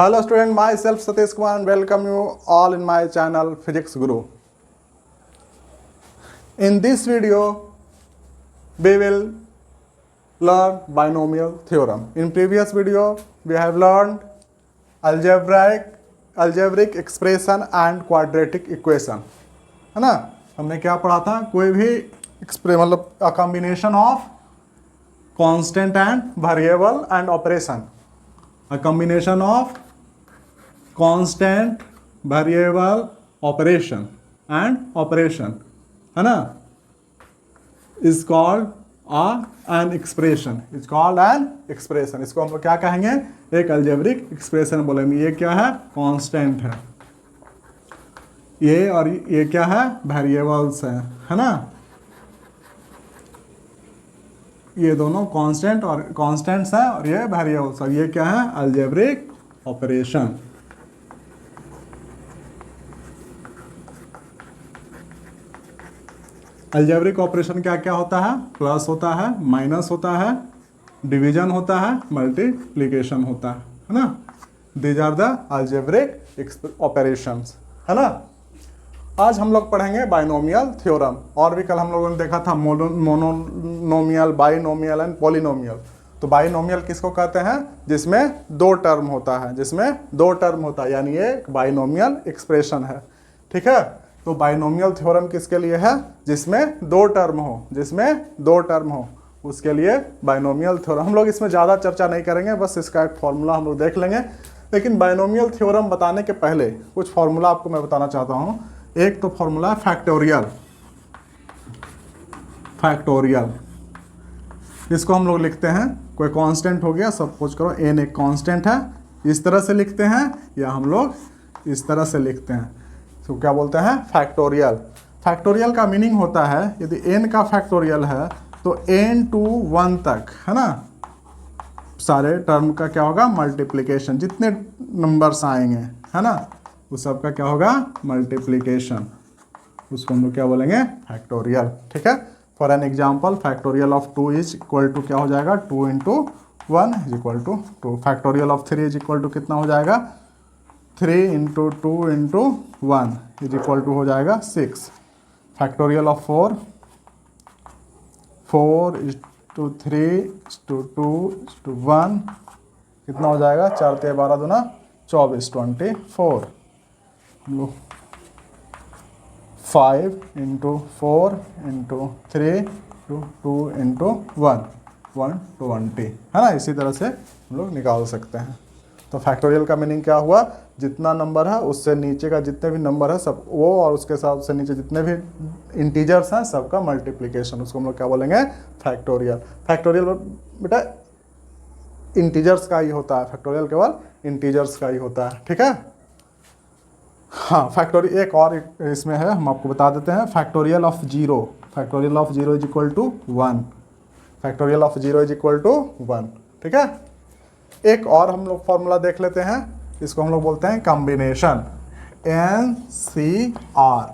Hello student, myself Satish Kumar and welcome you all in my channel Physics Guru. In this video, we will learn binomial theorem. In previous video, we have learned algebraic expression and quadratic equation. है ना, हमने क्या पढ़ा था? कोई भी मतलब a combination of constant and variable and operation. A combination of constant, variable, operation है ना, is called an expression. Is called an expression. इसको हम लोग क्या कहेंगे? एक algebraic expression बोलेंगे. ये क्या है? constant है. ये और ये क्या है? variables है ना. ये दोनों कांस्टेंट और कांस्टेंट्स हैं और ये वेरिएबल्स. और ये क्या है? Algebraic operation. अलजेब्रिक ऑपरेशन क्या क्या होता है? प्लस होता है, माइनस होता है, डिवीजन होता है, मल्टीप्लिकेशन होता है ना. These are the algebraic operations, है ना. आज हम लोग पढ़ेंगे बाइनोमियल थ्योरम. और भी कल हम लोगों ने देखा था मोनोनोमियल, बाइनोमियल एंड पॉलिनोमियल. तो बाइनोमियल किसको कहते हैं? जिसमें दो टर्म होता है, जिसमें दो टर्म होता है, यानी ये बाइनोमियल एक्सप्रेशन है. ठीक है. तो बाइनोमियल थ्योरम किसके लिए है? जिसमें दो टर्म हो, जिसमें दो टर्म हो, उसके लिए बाइनोमियल थ्योरम. हम लोग इसमें ज़्यादा चर्चा नहीं करेंगे, बस इसका एक फॉर्मूला हम लोग देख लेंगे. लेकिन बाइनोमियल थ्योरम बताने के पहले कुछ फॉर्मूला आपको मैं बताना चाहता हूँ. एक तो फॉर्मूला फैक्टोरियल. फैक्टोरियल इसको हम लोग लिखते हैं, कोई कांस्टेंट हो गया, सपोज करो n एक कांस्टेंट है, इस तरह से लिखते हैं, या हम लोग इस तरह से लिखते हैं. तो क्या बोलते हैं? फैक्टोरियल. फैक्टोरियल का मीनिंग होता है, यदि n का फैक्टोरियल है तो n to 1 तक, है ना, सारे टर्म का क्या होगा? मल्टीप्लिकेशन. जितने नंबर्स आएंगे, है ना, उस सब का क्या होगा? मल्टीप्लिकेशन. उसको हम लोग क्या बोलेंगे? फैक्टोरियल. ठीक है. For an example, factorial of 2 is equal to क्या हो जाएगा? 2 into 1 is equal to 2. Factorial of 3 is equal to कितना हो जाएगा? 3 into 2 into 1 is equal to हो जाएगा 6. Factorial of 4 is to 3 is to 2 is to 1 कितना हो जाएगा? 4 × 12 दूना 24, 24. 5 इंटू 4 इंटू 3 टू 2 इंटू 1, 120, है ना. इसी तरह से हम लोग निकाल सकते हैं. तो फैक्टोरियल का मीनिंग क्या हुआ? जितना नंबर है उससे नीचे का जितने भी नंबर है सब वो, और उसके साथ से नीचे जितने भी इंटीजर्स हैं सबका मल्टीप्लिकेशन. उसको हम लोग क्या बोलेंगे? फैक्टोरियल. फैक्टोरियल बेटा इंटीजर्स का ही होता है. फैक्टोरियल केवल इंटीजर्स का ही होता है. ठीक है. हाँ, फैक्टोरियल एक और इसमें है, हम आपको बता देते हैं. Factorial of 0. Factorial of 0 is equal to 1. Factorial of 0 is equal to 1. ठीक है. एक और हम लोग फॉर्मूला देख लेते हैं. इसको हम लोग बोलते हैं कॉम्बिनेशन. NCR.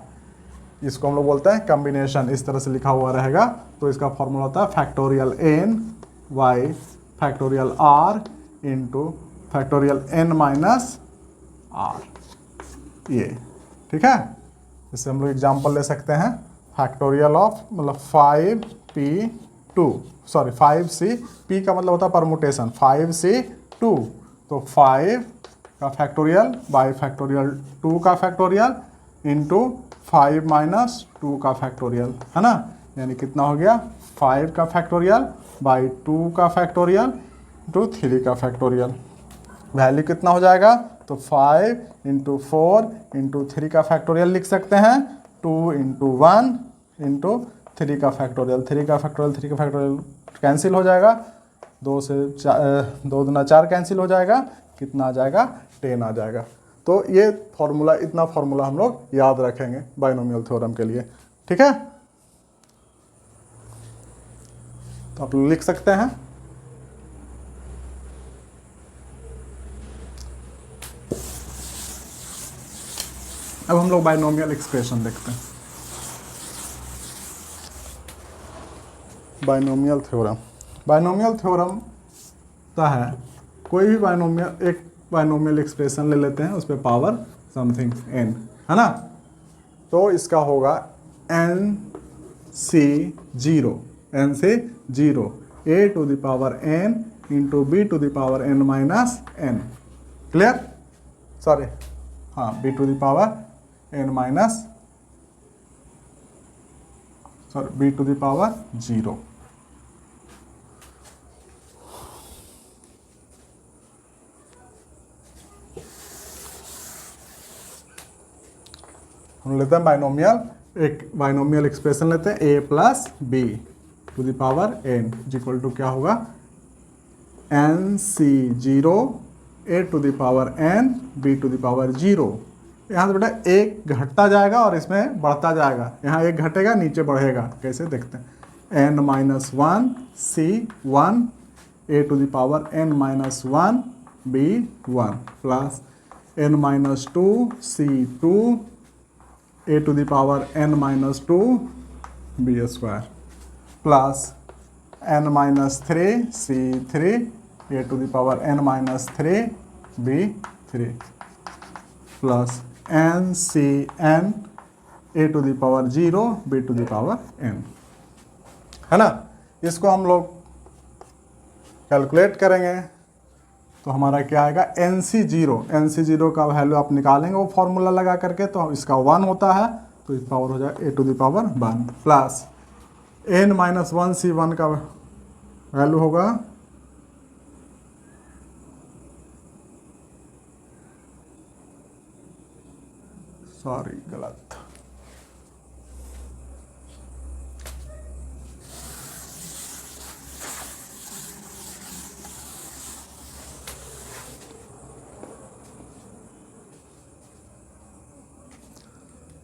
इसको हम लोग बोलते हैं कॉम्बिनेशन. इस तरह से लिखा हुआ रहेगा. तो इसका फॉर्मूला होता है factorial NY factorial R into factorial N minus R. ये ठीक है. इससे हम लोग एग्जाम्पल ले सकते हैं. फैक्टोरियल ऑफ मतलब 5C, P का मतलब होता है परमुटेशन. 5C2 तो 5 का फैक्टोरियल बाई फैक्टोरियल 2 का फैक्टोरियल इंटू 5 माइनस 2 का फैक्टोरियल, है ना. यानी कितना हो गया? 5 का फैक्टोरियल बाई 2 का फैक्टोरियल इंटू 3 का फैक्टोरियल. वैल्यू कितना हो जाएगा? तो 5 इंटू 4 इंटू 3 का फैक्टोरियल लिख सकते हैं. 2 इंटू 1 इंटू 3 का फैक्टोरियल. 3 का फैक्टोरियल कैंसिल हो जाएगा. 2 से 2 दूना 4 कैंसिल हो जाएगा. कितना आ जाएगा? 10 आ जाएगा. तो ये फॉर्मूला, इतना फॉर्मूला हम लोग याद रखेंगे बाइनोमियल थ्योरम के लिए. ठीक है. तो आप लिख सकते हैं. अब हम लोग बाइनोमियल एक्सप्रेशन देखते हैं. Binomial theorem. बाइनोमियल थ्योरम होता है कोई भी बाइनोमियल, एक बाइनोमियल एक्सप्रेशन ले लेते हैं, उस पर पावर समथिंग n, है ना। तो इसका होगा n से 0 a to the power n into b to the power n minus n, clear, sorry हाँ b to the power n minus b to the power 0। हम लेते हैं बाइनोमियल, एक बाइनोमियल एक्सप्रेशन लेते हैं a plus B to the power n equal to क्या होगा n c 0 a to the power n b to the power 0। यहाँ से बेटा एक घटता जाएगा और इसमें बढ़ता जाएगा, यहाँ एक घटेगा नीचे बढ़ेगा, कैसे देखते हैं n minus 1 c 1 a to the power n minus 1 b 1 plus n minus 2 c 2 a to the power n minus 2 b square plus n minus 3 c 3 a to the power n minus 3 b 3 plus n c n a to the power 0 b to the power n, है ना। इसको हम लोग calculate करेंगे तो हमारा क्या आएगा NC0 का वैल्यू आप निकालेंगे वो फॉर्मूला लगा करके, तो इसका 1 होता है तो इस पावर हो जाएगा a to the power 1 plus n minus 1 C1 का वैल्यू होगा गलत,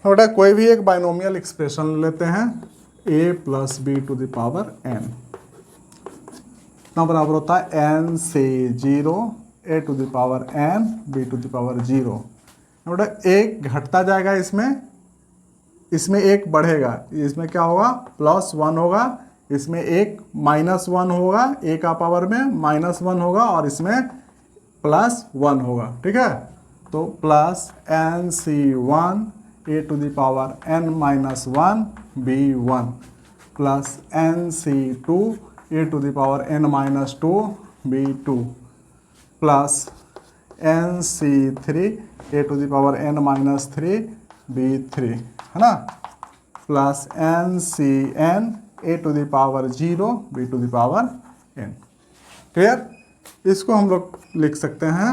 बेटा कोई भी एक बाइनोमियल एक्सप्रेशन लेते हैं a plus B to the power n, ना बराबर होता है n से 0 a to the power n b to the power 0। बेटा एक घटता जाएगा, इसमें एक बढ़ेगा, इसमें क्या होगा प्लस 1 होगा, इसमें एक माइनस 1 होगा, a का पावर में माइनस 1 होगा और इसमें प्लस 1 होगा, ठीक है। तो plus n c 1 a to the power n minus 1 b 1 plus n c 2 a to the power n minus 2 b 2 plus n c 3 a to the power n minus 3 b 3, है ना, plus n c n a to the power 0 b to the power n, clear. इसको हम लोग लिख सकते हैं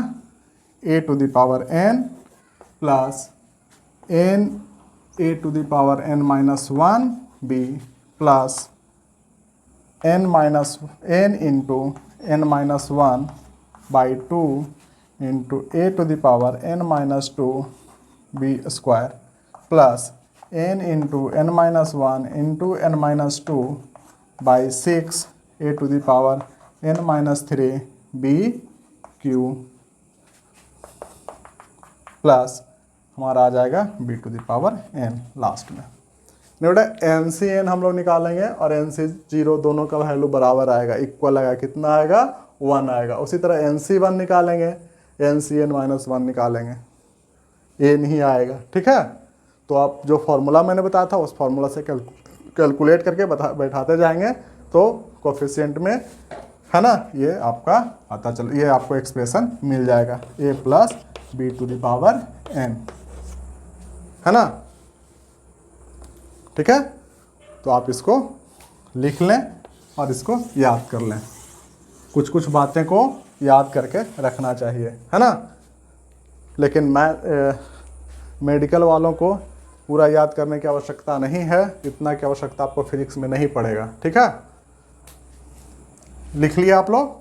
a to the power n plus n a to the power n minus 1 b plus n into n minus 1 by 2 into a to the power n minus 2 b square plus n into n minus 1 into n minus 2 by 6 a to the power n minus 3 b cube plus हमारा आ जाएगा b to the power n last में। बेटा n सी n हम लोग निकालेंगे और n सी 0 दोनों का वैल्यू बराबर आएगा, इक्वल आएगा, कितना आएगा 1 आएगा। उसी तरह n सी 1 निकालेंगे, n सी n माइनस 1 निकालेंगे, a नहीं आएगा, ठीक है। तो आप जो फॉर्मूला मैंने बताया था उस फॉर्मूला से कैलकुलेट करके बैठाते जाएंगे तो कोफिशिएंट में, है ना, ये आपका आता चल, ये आपको एक्सप्रेशन मिल जाएगा a plus B to the power n, है ना, ठीक है। तो आप इसको लिख लें और इसको याद कर लें, कुछ कुछ बातें को याद करके रखना चाहिए, है ना। लेकिन मेडिकल वालों को पूरा याद करने की आवश्यकता नहीं है, इतना की आवश्यकता आपको फिजिक्स में नहीं पड़ेगा, ठीक है। लिख लिया आप लोग।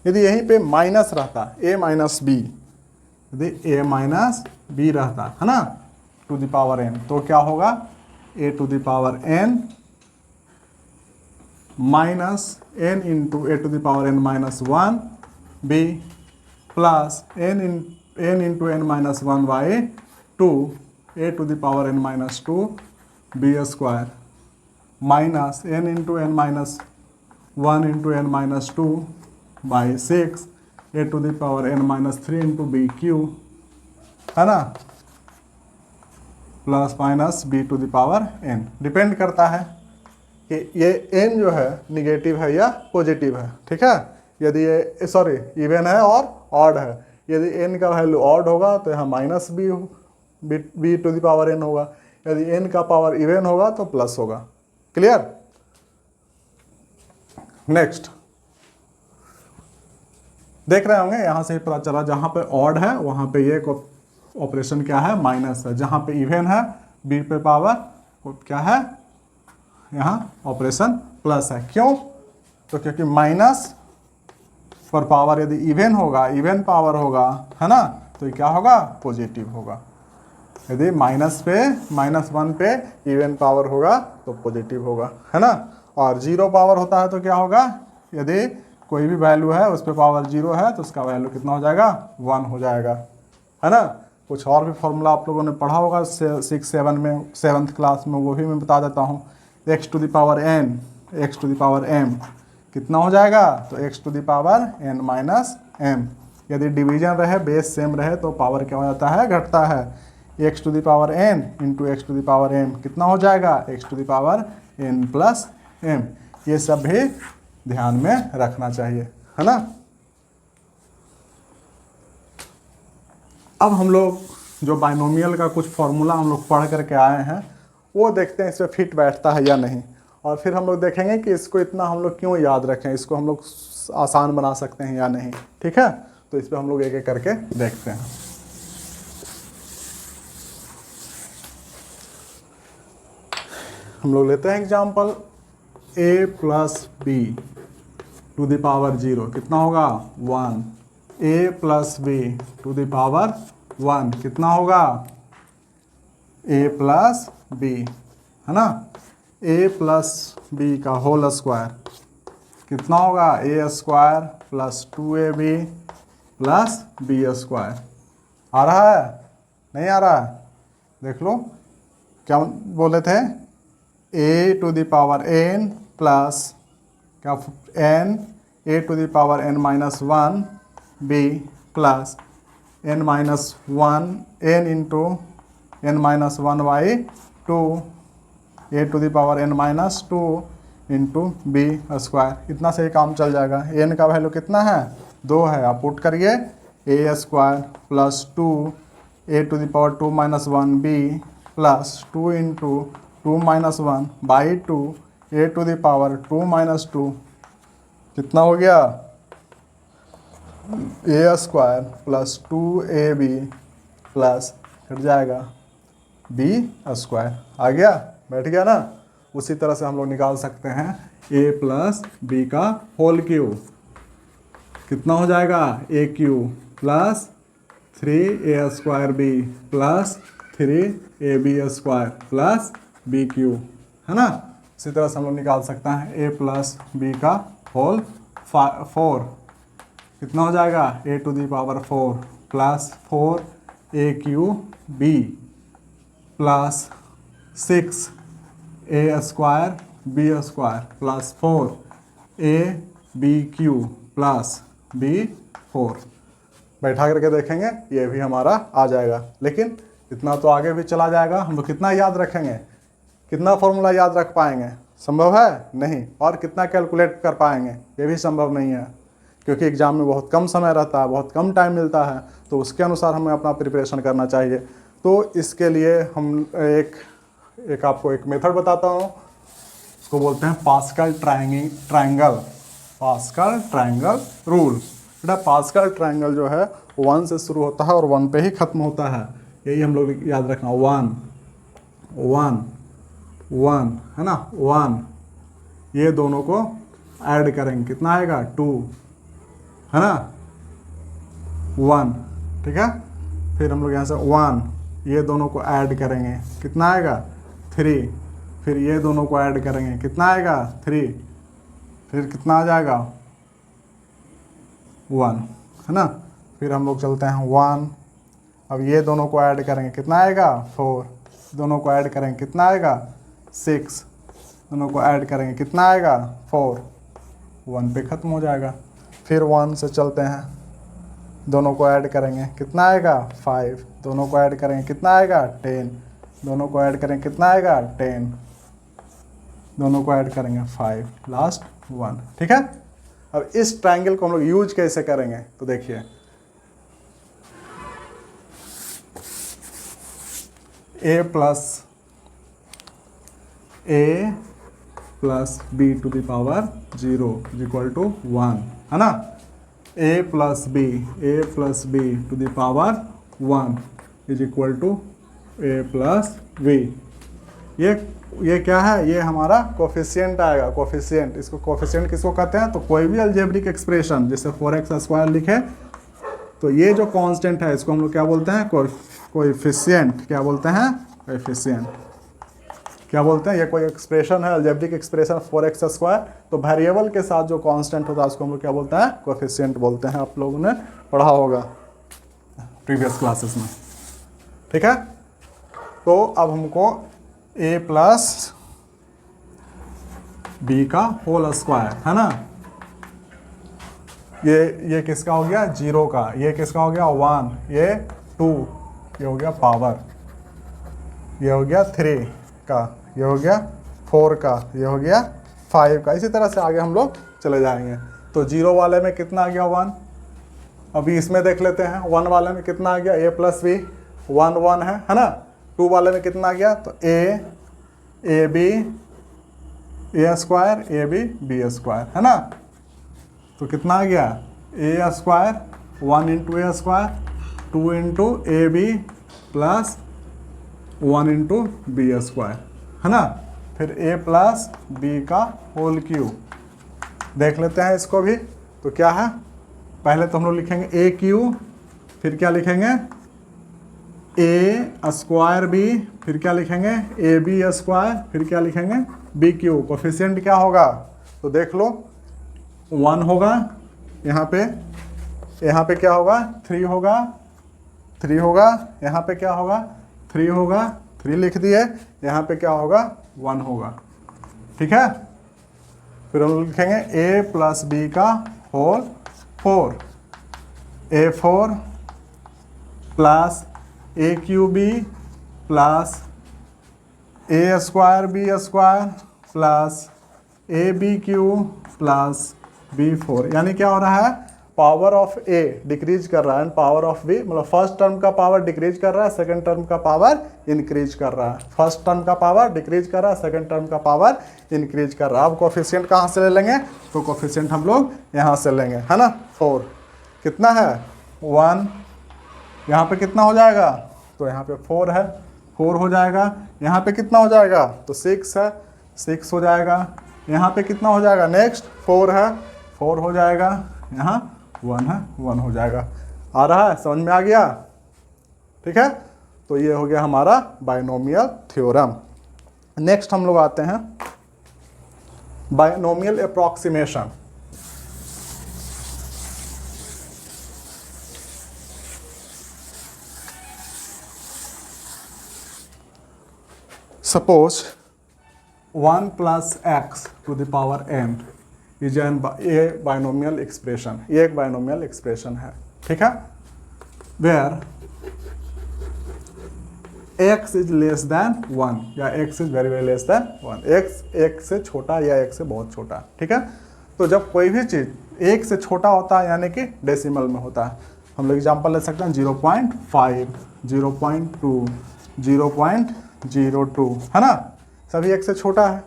यदि यहीं पे माइनस रहता a माइनस बी, यदि a माइनस बी रहता, है ना, टू द पावर n, तो क्या होगा a to the power n minus n into a to the power n minus 1 b plus n into n minus 1 by 2 A to the power n minus 2 B square minus n into n minus 1 into n minus 2 by 6 A to the power n minus 3 into B cube, है ना, plus minus B to the power n। Depend करता है कि ये n जो है negative है या पॉजिटिव है, ठीक है। यदि ये सॉरी इवन है और ऑड है, यदि n का वैल्यू ऑड होगा तो यहाँ minus B to the power n होगा, यदि n का पावर इवन होगा तो प्लस होगा। क्लियर। नेक्स्ट देख रहे होंगे, यहाँ से ही पता चला जहाँ पे ऑड है वहाँ पे ये ऑपरेशन क्या है, माइनस है। जहाँ पे इवन है b पे पावर क्या है, यहाँ ऑपरेशन प्लस है। क्यों? तो क्योंकि माइनस पर पावर यदि इवन होगा, इवन पावर होगा, है ना, तो ये क्या होगा, पॉजिटिव होगा। यदि माइनस वन पे इवन पावर होगा तो पॉजिटिव होगा, है ना। और जीरो पावर होता है तो क्या होगा, यदि कोई भी वैल्यू है उस पर पावर जीरो है तो उसका वैल्यू कितना हो जाएगा, 1 हो जाएगा, है ना। कुछ और भी फॉर्मूला आप लोगों ने पढ़ा होगा 6-7 में, 7th क्लास में, वो भी मैं बता देता हूँ। x to the power n, x to the power m कितना हो जाएगा, तो x to the power n minus m। यदि डिवीजन रहे, बेस सेम रहे तो पावर क्या हो जाता है, घटता है। x to the power n into x to the power m कितना हो जाएगा, x to the power n plus m। ये सब भी ध्यान में रखना चाहिए, है ना। अब हम लोग जो बाइनोमियल का कुछ फॉर्मूला हम लोग पढ़ करके आए हैं वो देखते हैं इसमें फिट बैठता है या नहीं, और फिर हम लोग देखेंगे कि इसको इतना हम लोग क्यों याद रखें, इसको हम लोग आसान बना सकते हैं या नहीं, ठीक है। तो इस पर हम लोग एक एक करके देखते हैं। हम लोग लेते हैं example, a plus B to the power 0 कितना होगा, 1। a plus B to the power 1 कितना होगा, a प्लस बी, है ना। a प्लस बी का होल स्क्वायर कितना होगा, a square plus 2ab plus B square. आ रहा है, नहीं आ रहा है, देख लो क्या बोले थे, a to the power n plus क्या n, a to the power n minus 1 b plus n minus 1 n into n minus 1 by 2 a to the power n minus 2 into B square. इतना से ही काम चल जाएगा। n का value कितना है, 2 है, आप पुट करिए a square plus 2 a to the power 2 minus 1 b plus 2 into 2 minus 1 by 2 a to the power 2 minus 2 कितना हो गया, a square plus 2ab plus cut जाएगा b स्क्वायर। आ गया, बैठ गया ना। उसी तरह से हम लोग निकाल सकते हैं a प्लस बी का होल क्यूब कितना हो जाएगा, a cube plus 3a square b plus 3ab square plus b cube, है ना। इसी तरह से हम लोग निकाल सकते हैं a प्लस बी का होल 4 कितना हो जाएगा, a टू द पावर 4 plus 4a cube b plus 6 a square b square plus 4a b cube plus b 4। बैठा करके देखेंगे ये भी हमारा आ जाएगा, लेकिन इतना तो आगे भी चला जाएगा। हम लोग कितना याद रखेंगे, कितना फॉर्मूला याद रख पाएंगे, संभव है नहीं। और कितना कैलकुलेट कर पाएंगे, ये भी संभव नहीं है, क्योंकि एग्ज़ाम में बहुत कम समय रहता है, बहुत कम टाइम मिलता है, तो उसके अनुसार हमें अपना प्रिपरेशन करना चाहिए। तो इसके लिए हम एक आपको एक मेथड बताता हूँ, इसको बोलते हैं पास्कल ट्रायंगल रूल। बेटा पास्कल ट्रायंगल जो है 1 से शुरू होता है और 1 पे ही ख़त्म होता है, यही हम लोग याद रखना। 1 1 1 है ना, 1 ये दोनों को ऐड करेंगे कितना आएगा, 2 है ना, 1, ठीक है। फिर हम लोग यहाँ से 1 ये दोनों को ऐड करेंगे कितना आएगा, 3। फिर ये दोनों को ऐड करेंगे कितना आएगा, 3। फिर कितना आ जाएगा, 1, है ना। फिर हम लोग चलते हैं 1 अब ये दोनों को ऐड करेंगे कितना आएगा 4, दोनों को ऐड करेंगे कितना आएगा 6, दोनों को ऐड करेंगे कितना आएगा 4, 1 पे ख़त्म हो जाएगा। फिर 1 से चलते हैं, दोनों को ऐड करेंगे कितना आएगा 5, दोनों को ऐड करेंगे कितना आएगा 10, दोनों को ऐड करेंगे कितना आएगा 10, दोनों को ऐड करेंगे 5, लास्ट 1। ठीक है। अब इस ट्रायंगल को हम लोग यूज कैसे करेंगे, तो देखिए a plus b to the power 0 is equal to 1, है ना। a plus b to the power 1 is equal to a plus b। ये क्या है, ये हमारा कोफिशिएंट आएगा, कोफिशिएंट। इसको कोफिशिएंट किसको कहते हैं, तो कोई भी अलजेब्रिक एक्सप्रेशन जैसे 4x² लिखे तो ये जो कांस्टेंट है इसको हम लोग क्या बोलते हैं, कोएफिशिएंट। क्या बोलते हैं, कोएफिशिएंट। क्या बोलते हैं, ये कोई एक्सप्रेशन है अलजेब्रिक एक्सप्रेशन 4x², तो वेरिएबल के साथ जो कांस्टेंट होता है उसको हम लोग क्या बोलते हैं, कोएफिशिएंट बोलते हैं। आप लोगों ने पढ़ा होगा प्रीवियस क्लासेस में। ठीक है। तो अब हमको a प्लस b का होल स्क्वायर, है ना, ये किसका हो गया 0 का, ये किसका हो गया 1, ये 2, ये हो गया पावर, ये हो गया 3 का, ये हो गया 4 का, ये हो गया 5 का। इसी तरह से आगे हम लोग चले जाएंगे। तो 0 वाले में कितना आ गया 1, अभी इसमें देख लेते हैं। 1 वाले में कितना आ गया a प्लस b, 1 1 है ना। 2 वाले में कितना आ गया, तो a b a square a b b square, है ना। तो कितना आ गया a square 1 into a square 2 into A B plus 1 into B square, है ना। फिर a प्लस बी का होल क्यूब। देख लेते हैं इसको भी। तो क्या है, पहले तो हम लोग लिखेंगे a क्यू, फिर क्या लिखेंगे a स्क्वायर b, फिर क्या लिखेंगे ए बी स्क्वायर, फिर क्या लिखेंगे b क्यू। कोफिशिएंट क्या होगा, तो देख लो 1 होगा, यहाँ पे क्या होगा 3 होगा, 3 होगा, यहाँ पे क्या होगा 3 होगा, 3 लिख दिए, यहाँ पे क्या होगा 1 होगा। ठीक है। फिर हम लिखेंगे a प्लस बी का whole 4, a4 plus A cube B plus A square B square plus A B cube plus b4। यानी क्या हो रहा है, पावर ऑफ a डिक्रीज कर रहा है, पावर ऑफ b, मतलब फर्स्ट टर्म का पावर डिक्रीज कर रहा है, सेकंड टर्म का पावर इंक्रीज कर रहा है। फर्स्ट टर्म का पावर डिक्रीज कर रहा है, सेकंड टर्म का पावर इंक्रीज कर रहा है। अब कोफिशिएंट कहाँ से ले लेंगे, तो कोफिशिएंट हम लोग यहाँ से लेंगे, है ना। 4 कितना है 1, यहाँ पे कितना हो जाएगा, तो यहाँ पे 4 है, 4 हो जाएगा। यहाँ पे कितना हो जाएगा, तो 6 है, 6 हो जाएगा। यहाँ पे कितना हो जाएगा, नेक्स्ट 4 है, 4 हो जाएगा। यहाँ 1 है, 1 हो जाएगा। आ रहा है, समझ में आ गया। ठीक है। तो ये हो गया हमारा बायनोमियल थ्योरम। नेक्स्ट हम लोग आते हैं binomial approximation. Suppose 1 plus x to the power n is an a binomial expression. ये एक बायनोमियल एक्सप्रेशन है। ठीक है। Where x is less than 1 या x is very very less than 1, x से छोटा या x से बहुत छोटा। ठीक है। तो जब कोई भी चीज़ 1 से छोटा होता है यानी कि डेसिमल में होता है, हम लोग एग्जांपल ले सकते हैं 0.5, 0.2, 0.02, है ना। सभी 1 से छोटा है।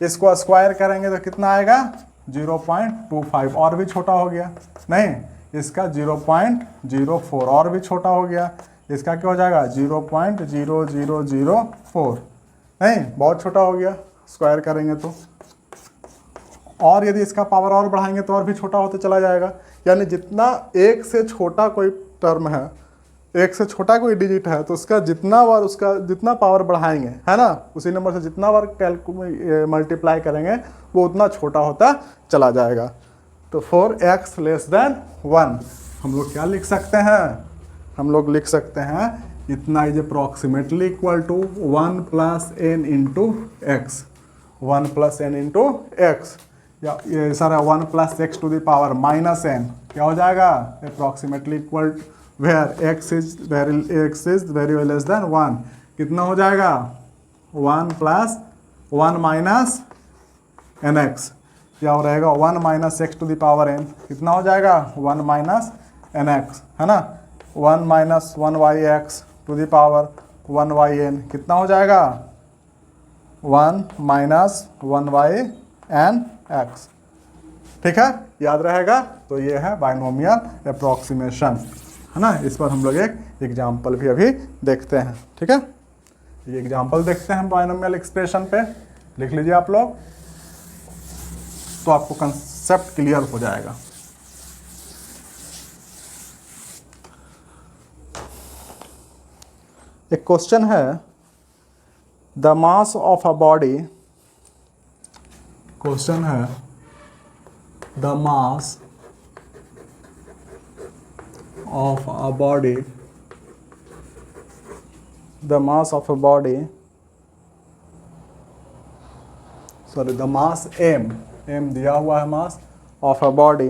इसको स्क्वायर करेंगे तो कितना आएगा 0.25, और भी छोटा हो गया नहीं, इसका 0.04 और भी छोटा हो गया, इसका क्या हो जाएगा 0.0004, नहीं बहुत छोटा हो गया स्क्वायर करेंगे तो। और यदि इसका पावर और बढ़ाएंगे तो और भी छोटा होते चला जाएगा। यानी जितना 1 से छोटा कोई टर्म है, 1 से छोटा कोई डिजिट है, तो उसका जितना बार उसका जितना पावर बढ़ाएंगे, है ना, उसी नंबर से जितना बार मल्टीप्लाई करेंगे वो उतना छोटा होता चला जाएगा। तो 4x लेस देन 1 हम लोग क्या लिख सकते हैं, हम लोग लिख सकते हैं इतना is approximately equal to 1 plus N into X, 1 plus N into X, या ये सारा 1 plus X to the power minus N क्या हो जाएगा, approximately equal where X is very less than 1, कितना हो जाएगा 1 प्लस 1 माइनस एन एक्स, क्या हो रहेगा 1 minus X to the power N, कितना हो जाएगा 1 माइनस एन एक्स, है ना, 1 minus 1 Y X to the power 1 Y N, कितना हो जाएगा 1 माइनस 1 वाई एन एक्स। ठीक है, याद रहेगा। तो ये है बाइनोमियल अप्रॉक्सीमेशन, है ना। इस पर हम लोग एक एग्जाम्पल भी अभी देखते हैं। ठीक है, ये एग्जाम्पल देखते हैं बाइनोमियल एक्सप्रेशन पे, लिख लीजिए आप लोग, तो आपको कंसेप्ट क्लियर हो जाएगा। एक क्वेश्चन है, the mass of a body, question है the mass of a body, the mass of a body, sorry, the mass m दिया हुआ है mass of a body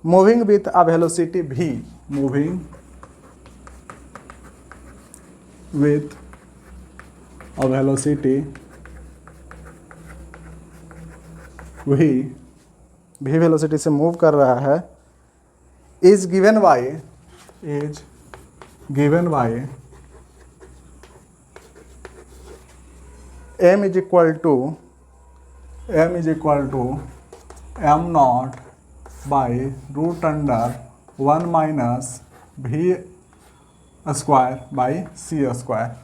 moving with a velocity v, moving with a velocity v velocity से move कर रहा है, is given by m is equal to m naught by root under 1 minus v square by c square,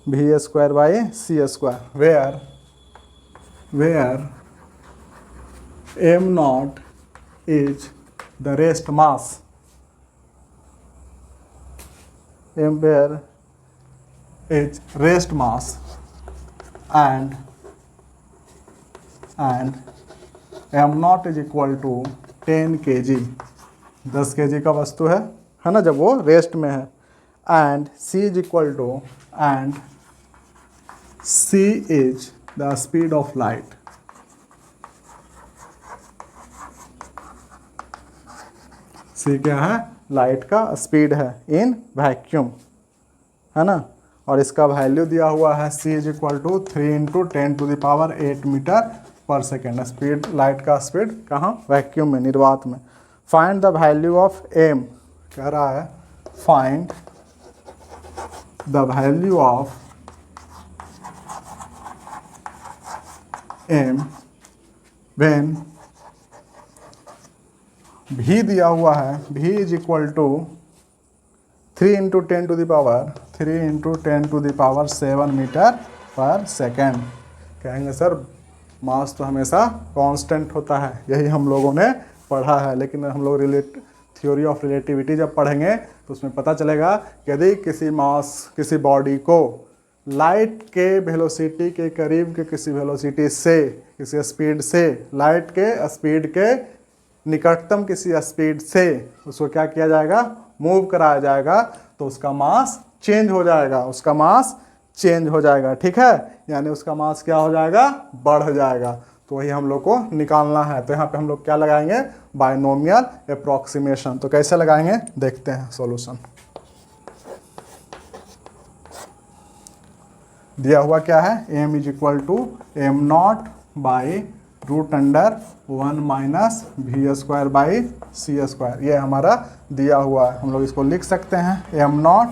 v square by c square, where m naught is the rest mass, m where is rest mass, and m naught is equal to 10 kg, 10 kg का वस्तु है ना, जब वो rest में है, and c is equal to, and c is the speed of light, c क्या है, लाइट का स्पीड है इन वैक्यूम, है ना, और इसका वैल्यू दिया हुआ है c is equal to 3 into 10 to the power 8 metre पर सेकेंड, स्पीड लाइट का स्पीड कहाँ, वैक्यूम में, निर्वात में। Find the value of m, कह रहा है find the value of m when v दिया हुआ है, v is equal to 3 into 10 to the power 7 metre पर सेकेंड। कहेंगे सर मास तो हमेशा कांस्टेंट होता है, यही हम लोगों ने पढ़ा है, लेकिन हम लोग थ्योरी ऑफ रिलेटिविटी जब पढ़ेंगे तो उसमें पता चलेगा कि यदि किसी बॉडी को लाइट के वेलोसिटी के करीब के किसी वेलोसिटी से, किसी स्पीड से, लाइट के स्पीड के निकटतम किसी स्पीड से उसको क्या किया जाएगा, मूव कराया जाएगा, तो उसका मास चेंज हो जाएगा, ठीक है, यानी उसका मास क्या हो जाएगा, बढ़ जाएगा। तो वही हम लोग को निकालना है। तो यहाँ पे हम लोग क्या लगाएंगे, बाइनोमियल अप्रॉक्सीमेशन। तो कैसे लगाएंगे देखते हैं सॉल्यूशन। दिया हुआ क्या है, m is equal to m not by root under 1 minus V square by C square, ये हमारा दिया हुआ है। हम लोग इसको लिख सकते हैं m not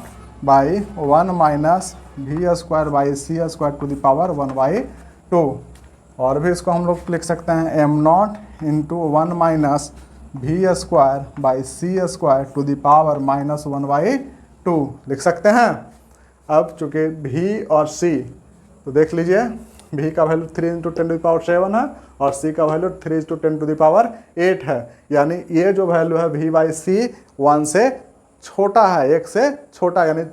by 1 minus V square by C square to the power 1/2, और भी इसको हम लोग लिख सकते हैं m not into 1 minus V square by C square to the power -1/2 लिख सकते हैं। अब चूँकि v और c, तो देख लीजिए v का value 3 into 10 to the power 7 है और c का value 3 into 10 to the power 8 है, यानी ये जो वैल्यू है v बाई सी 1 से छोटा है, 1 से छोटा, यानी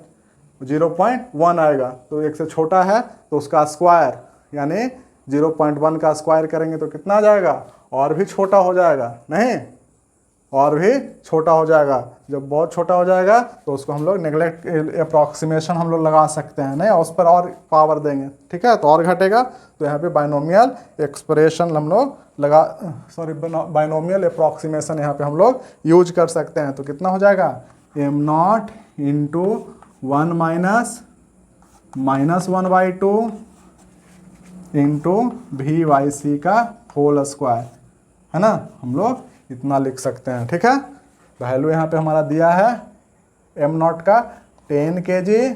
0.1 आएगा। तो 1 से छोटा है तो उसका स्क्वायर, यानी 0.1 का स्क्वायर करेंगे तो कितना आ जाएगा, और भी छोटा हो जाएगा, नहीं और भी छोटा हो जाएगा। जब बहुत छोटा हो जाएगा तो उसको हम लोग नेगलेक्ट अप्रॉक्सीमेशन हम लोग लगा सकते हैं, नहीं उस पर और पावर देंगे, ठीक है, तो और घटेगा। तो यहाँ पे बाइनोमियल एक्सप्रेशन हम लोग लगा, सॉरी बाइनोमियल अप्रॉक्सीमेशन यहाँ पे हम लोग यूज कर सकते हैं। तो कितना हो जाएगा, M not into 1 minus 1/2 into V by C का होल स्क्वायर, है ना, हम लोग इतना लिख सकते हैं, ठीक है। वैल्यू यहाँ पे हमारा दिया है एम नॉट का 10 kg,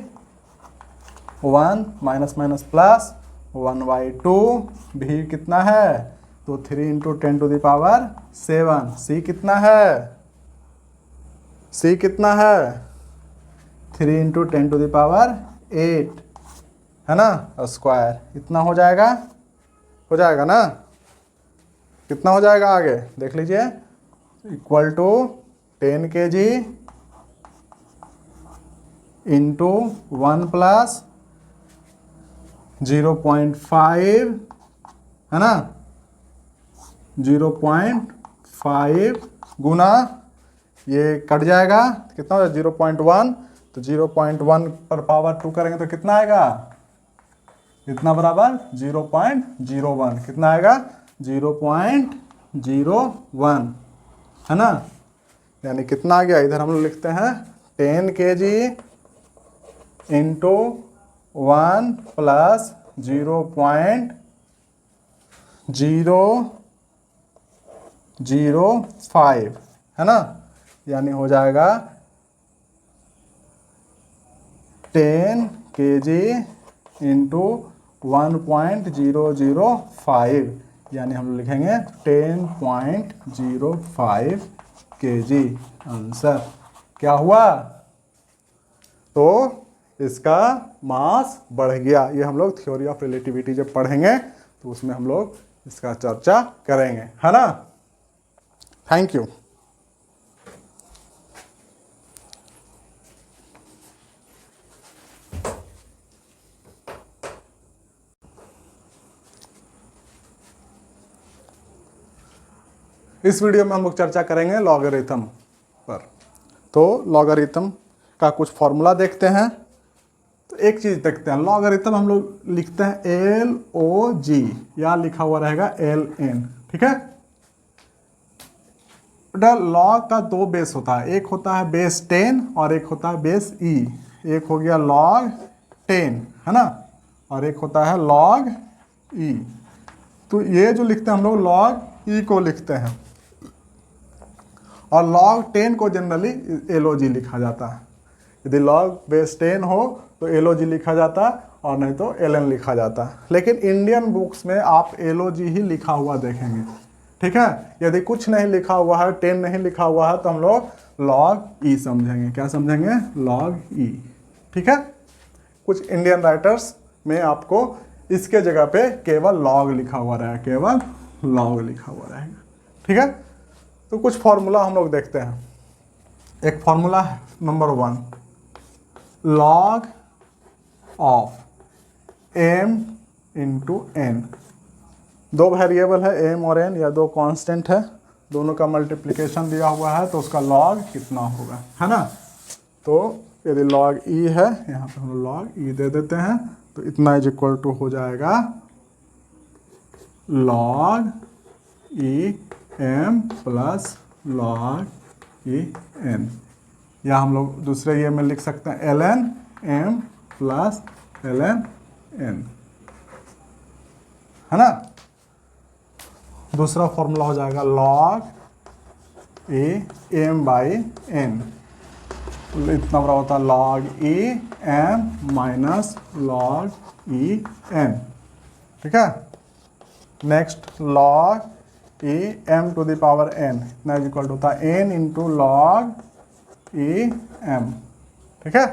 1 माइनस माइनस प्लस 1/2, भी कितना है, तो 3 इंटू 10⁻7। सी कितना है, सी कितना है, 3 इंटू 10⁸, है ना, स्क्वायर, इतना हो जाएगा ना, कितना हो जाएगा आगे देख लीजिए, equal to 10 kg into 1 plus 0.5, है ना, 0.5 गुना ये कट जाएगा, कितना हो जाएगा 0.1, तो 0.1 पर पावर 2 करेंगे तो कितना आएगा, इतना बराबर 0.01, कितना आएगा 0.01, है ना, यानी कितना आ गया, इधर हम लोग लिखते हैं 10 kg इंटू 1 प्लस 0.005, है ना, यानी हो जाएगा 10 kg इंटू 1.005, यानी हम लिखेंगे 10.05 kg। आंसर क्या हुआ, तो इसका मास बढ़ गया। ये हम लोग थ्योरी ऑफ रिलेटिविटी जब पढ़ेंगे तो उसमें हम लोग इसका चर्चा करेंगे, है ना। Thank you. इस वीडियो में हम लोग चर्चा करेंगे लॉगरिथम पर। तो लॉगरिथम का कुछ फॉर्मूला देखते हैं। तो एक चीज़ देखते हैं, लॉगरिथम हम लोग लिखते हैं LOG, या लिखा हुआ रहेगा LN, ठीक है। लॉग का 2 बेस होता है, एक होता है बेस 10 और एक होता है बेस E। एक हो गया लॉग 10, है ना, और एक होता है लॉग E। तो ये जो लिखते हैं हम लोग लॉग E को लिखते हैं, और log 10 को जनरली LOG लिखा जाता है। यदि log बेस 10 हो तो LOG लिखा जाता है, और नहीं तो LN लिखा जाता है। लेकिन इंडियन बुक्स में आप LOG ही लिखा हुआ देखेंगे, ठीक है। यदि कुछ नहीं लिखा हुआ है, 10 नहीं लिखा हुआ है, तो हम लोग log E समझेंगे। क्या समझेंगे, log E, ठीक है। कुछ इंडियन राइटर्स में आपको इसके जगह पे केवल log लिखा हुआ रहेगा, केवल log लिखा हुआ रहेगा, ठीक है। तो कुछ फॉर्मूला हम लोग देखते हैं। एक फॉर्मूला है number 1, log of m into n। 2 variable है m और n, या 2 कांस्टेंट है, दोनों का मल्टीप्लिकेशन दिया हुआ है, तो उसका log कितना होगा, है ना। तो यदि log e है, यहाँ पे हम log e दे देते हैं, तो इतना इज इक्वल टू हो जाएगा log e m plus log e n, या हम लोग दूसरे ये में लिख सकते हैं ln m plus ln n, है ना। दूसरा फॉर्मूला हो जाएगा log e m by n, इतना बड़ा होता है log e m minus log e n, ठीक है। Next log e m to the power n, इतना इक्वल होता है n into log e m, ठीक है।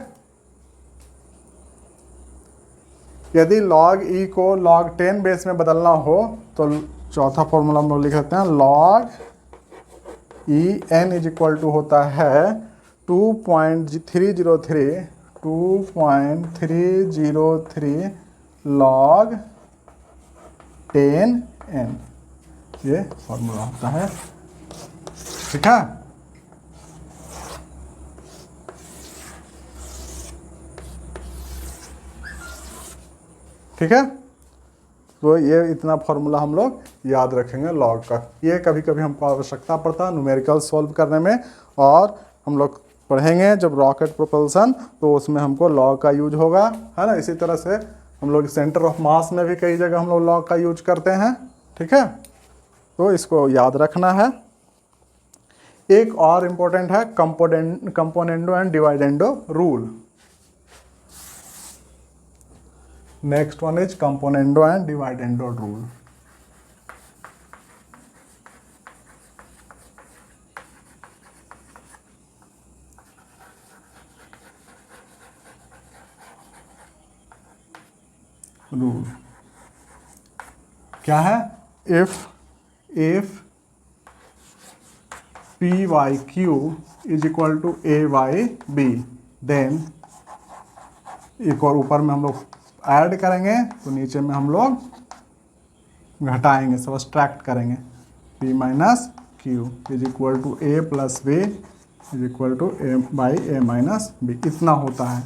यदि log e को log 10 बेस में बदलना हो तो चौथा फॉर्मूला हम लोग लिख सकते हैं log e n is equal to होता है 2.303 log 10n, ये फॉर्मूला होता है, ठीक है। ठीक है। तो ये इतना फॉर्मूला हम लोग याद रखेंगे लॉग का। ये कभी कभी हमको आवश्यकता पड़ता है न्यूमेरिकल सॉल्व करने में, और हम लोग पढ़ेंगे जब रॉकेट प्रोपल्सन तो उसमें हमको लॉग का यूज होगा, है ना। इसी तरह से हम लोग सेंटर ऑफ मास में भी कई जगह हम लोग लॉग का यूज करते हैं, ठीक है। तो इसको याद रखना है। एक और इम्पोर्टेंट है componendo and dividendo rule. Next one is componendo and dividendo rule. Rule क्या है? If P by Q is equal to a by b, then एक और ऊपर में हम लोग ऐड करेंगे तो नीचे में हम लोग घटाएंगे, सब्सट्रैक्ट करेंगे। p minus Q is equal to A plus B is equal to A by A minus B, इतना होता है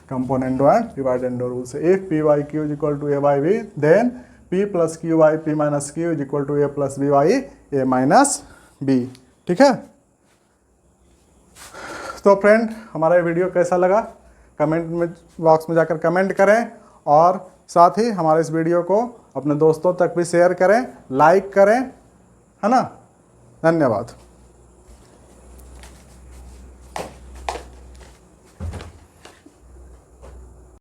कंपोनेंडो एंड डिवाइडेंडो रूल से। If P by Q is equal to A by B, then p plus Q by P minus Q is equal to A plus B by A minus B, ठीक है। तो friend, हमारा ये video कैसा लगा comment में box में जाकर कमेंट करें, और साथ ही हमारे इस वीडियो को अपने दोस्तों तक भी शेयर करें, लाइक करें, है ना। धन्यवाद।